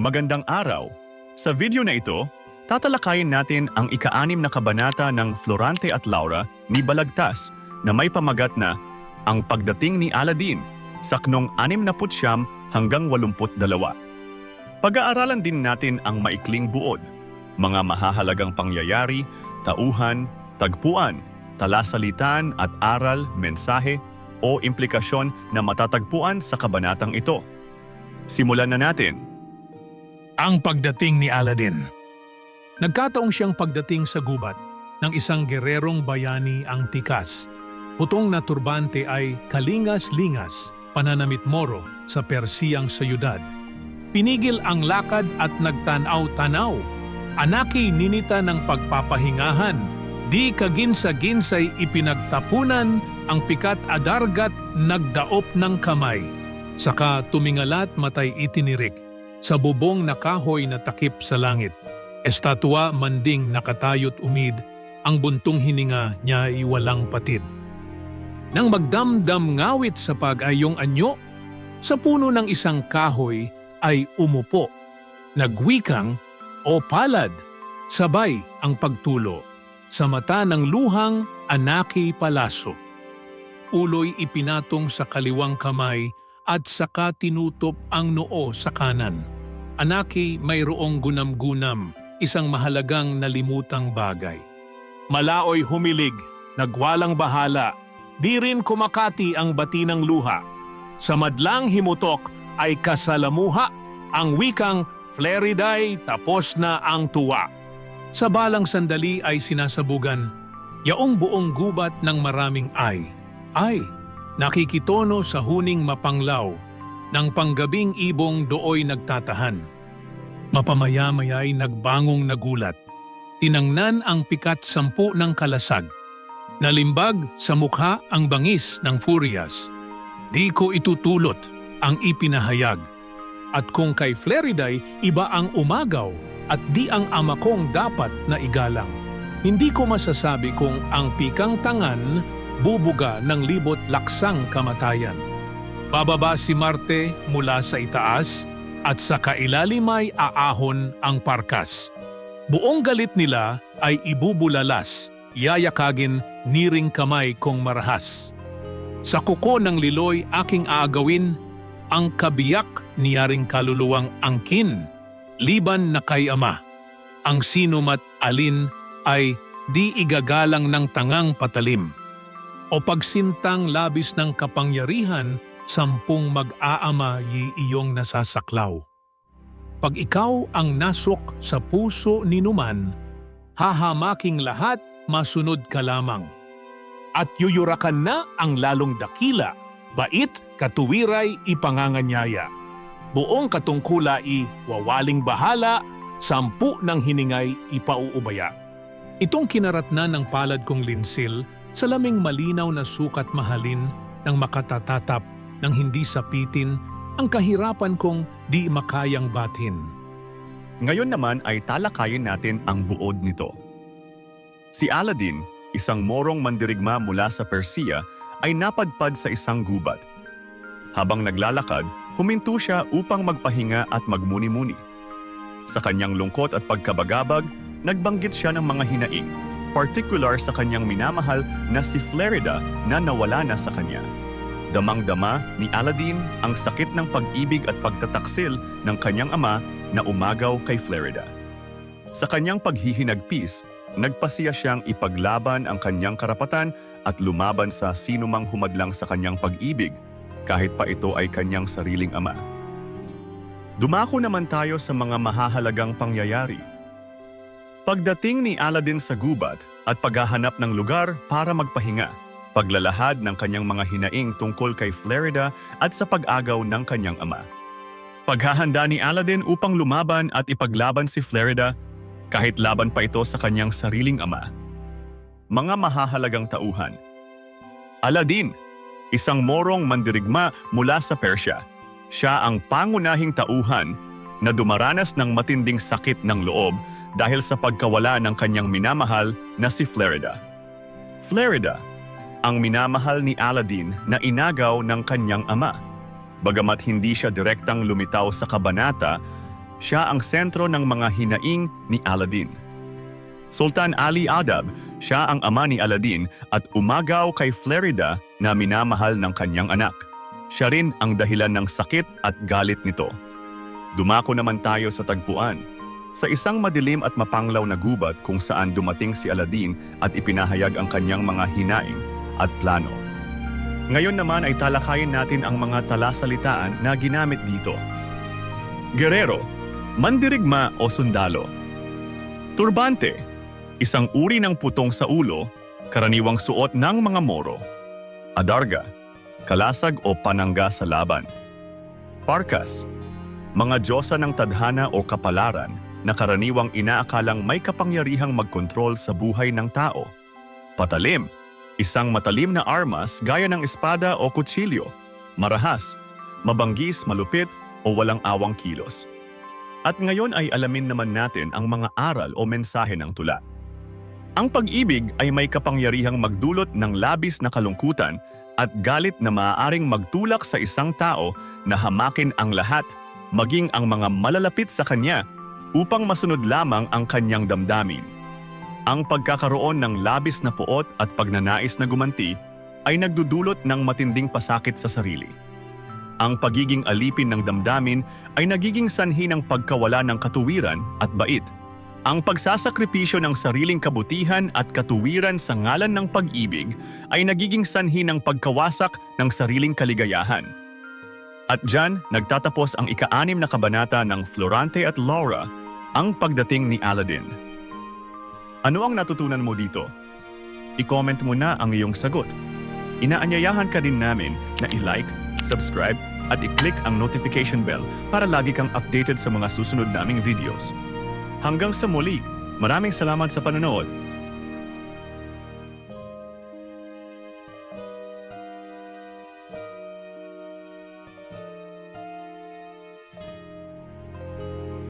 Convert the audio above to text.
Magandang araw! Sa video na ito, tatalakayin natin ang ika-6 na kabanata ng Florante at Laura ni Balagtas na may pamagat na Ang Pagdating ni Aladin, saknong 69 hanggang 82. Pag-aaralan din natin ang maikling buod, mga mahahalagang pangyayari, tauhan, tagpuan, talasalitan at aral, mensahe o implikasyon na matatagpuan sa kabanatang ito. Simulan na natin! Ang Pagdating ni Aladin. Nagkataong siyang pagdating sa gubat ng isang gererong bayani ang tikas. Putong na turbante ay kalingas-lingas, pananamit moro sa Persiyang sayudad. Pinigil ang lakad at nagtanaw-tanaw. Anaki ninita ng pagpapahingahan. Di kaginsa-ginsay ipinagtapunan ang pikat adargat nagdaop ng kamay. Saka tumingalat matay itinirik sa bubong na kahoy na takip sa langit. Estatwa manding nakatayot umid, ang buntong hininga niya ay walang patid. Nang magdamdam ngawit sa pag-ayong anyo, sa puno ng isang kahoy ay umupo. Nagwikang, "O palad," sabay ang pagtulo. Sa mata ng luhang Anaki Palaso. Ulo'y ipinatong sa kaliwang kamay at saka tinutop ang noo sa kanan. Anaki, mayroong gunam-gunam, isang mahalagang nalimutang bagay. Malaoy humilig, nagwalang bahala, di rin kumakati ang bati ng luha. Sa madlang himutok ay kasalamuha, ang wikang Fleriday tapos na ang tuwa. Sa balang sandali ay sinasabugan, yaong buong gubat ng maraming ay, nakikitono sa huning mapanglaw, ng panggabing ibong dooy nagtatahan. Mapamaya-maya'y nagbangong nagulat. Tinangnan ang pikat 10 ng kalasag. Nalimbag sa mukha ang bangis ng Furias. Di ko itutulot ang ipinahayag. At kung kay Fleriday, iba ang umagaw at di ang ama kong dapat na igalang. Hindi ko masasabi kung ang pikang tangan bubuga ng libot laksang kamatayan. Bababa si Marte mula sa itaas at sa kailalim ay aahon ang parkas. Buong galit nila ay ibubulalas, yayakagin niring kamay kong marahas. Sa kuko ng liloy aking aagawin, ang kabiyak niyaring kaluluwang angkin, liban na kay ama. Ang sinumat alin ay di igagalang ng tangang patalim. O pagsintang labis ng kapangyarihan, 10 mag-aama iyong nasasaklaw. Pag ikaw ang nasok sa puso ni numan, hahamaking lahat, masunod ka lamang. At yuyurakan na ang lalong dakila, bait, katuwiray, ipanganganyaya. Buong katungkula wawaling bahala, 10 ng hiningay ipauubaya. Itong kinaratnan ng palad kong linsil, sa laming malinaw na sukat mahalin ng makatatatap ng hindi sapitin ang kahirapan kong di makayang batin. Ngayon naman ay talakayin natin ang buod nito. Si Aladin, isang morong mandirigma mula sa Persia, ay napadpad sa isang gubat. Habang naglalakad, huminto siya upang magpahinga at magmuni-muni. Sa kanyang lungkot at pagkabagabag, nagbanggit siya ng mga hinaing, particular sa kanyang minamahal na si Flerida na nawala na sa kanya. Damang-dama ni Aladin ang sakit ng pag-ibig at pagtataksil ng kanyang ama na umagaw kay Flerida. Sa kanyang paghihinagpis, nagpasiya siyang ipaglaban ang kanyang karapatan at lumaban sa sinumang humadlang sa kanyang pag-ibig, kahit pa ito ay kanyang sariling ama. Dumako naman tayo sa mga mahahalagang pangyayari. Pagdating ni Aladin sa gubat at paghahanap ng lugar para magpahinga, paglalahad ng kanyang mga hinaing tungkol kay Flerida at sa pag-agaw ng kanyang ama. Paghahanda ni Aladin upang lumaban at ipaglaban si Flerida kahit laban pa ito sa kanyang sariling ama. Mga mahahalagang tauhan. Aladin, isang morong mandirigma mula sa Persya. Siya ang pangunahing tauhan na dumaranas ng matinding sakit ng loob dahil sa pagkawala ng kanyang minamahal na si Flerida. Flerida, ang minamahal ni Aladin na inagaw ng kanyang ama. Bagamat hindi siya direktang lumitaw sa kabanata, siya ang sentro ng mga hinaing ni Aladdin. Sultan Ali Adab, siya ang ama ni Aladdin at umagaw kay Flerida na minamahal ng kanyang anak. Siya rin ang dahilan ng sakit at galit nito. Dumako naman tayo sa tagpuan, sa isang madilim at mapanglaw na gubat kung saan dumating si Aladdin at ipinahayag ang kanyang mga hinaing at plano. Ngayon naman ay talakayin natin ang mga talasalitaan na ginamit dito. Guerrero, mandirigma o sundalo. Turbante, isang uri ng putong sa ulo, karaniwang suot ng mga Moro. Adarga, kalasag o panangga sa laban. Parkas, mga diyosa ng tadhana o kapalaran na karaniwang inaakalang may kapangyarihang magkontrol sa buhay ng tao. Patalim, isang matalim na armas gaya ng espada o kutsilyo, marahas, mabanggis, malupit o walang awang kilos. At ngayon ay alamin naman natin ang mga aral o mensahe ng tula. Ang pag-ibig ay may kapangyarihang magdulot ng labis na kalungkutan at galit na maaaring magtulak sa isang tao na hamakin ang lahat, maging ang mga malalapit sa kanya, upang masunod lamang ang kanyang damdamin. Ang pagkakaroon ng labis na puot at pagnanais na gumanti ay nagdudulot ng matinding pasakit sa sarili. Ang pagiging alipin ng damdamin ay nagiging sanhi ng pagkawala ng katuwiran at bait. Ang pagsasakripisyo ng sariling kabutihan at katuwiran sa ngalan ng pag-ibig ay nagiging sanhi ng pagkawasak ng sariling kaligayahan. At diyan, nagtatapos ang ika-6 na kabanata ng Florante at Laura, ang pagdating ni Aladdin. Ano ang natutunan mo dito? I-comment mo na ang iyong sagot. Inaanyayahan ka din namin na i-like, subscribe at i-click ang notification bell para lagi kang updated sa mga susunod naming videos. Hanggang sa muli, maraming salamat sa panonood.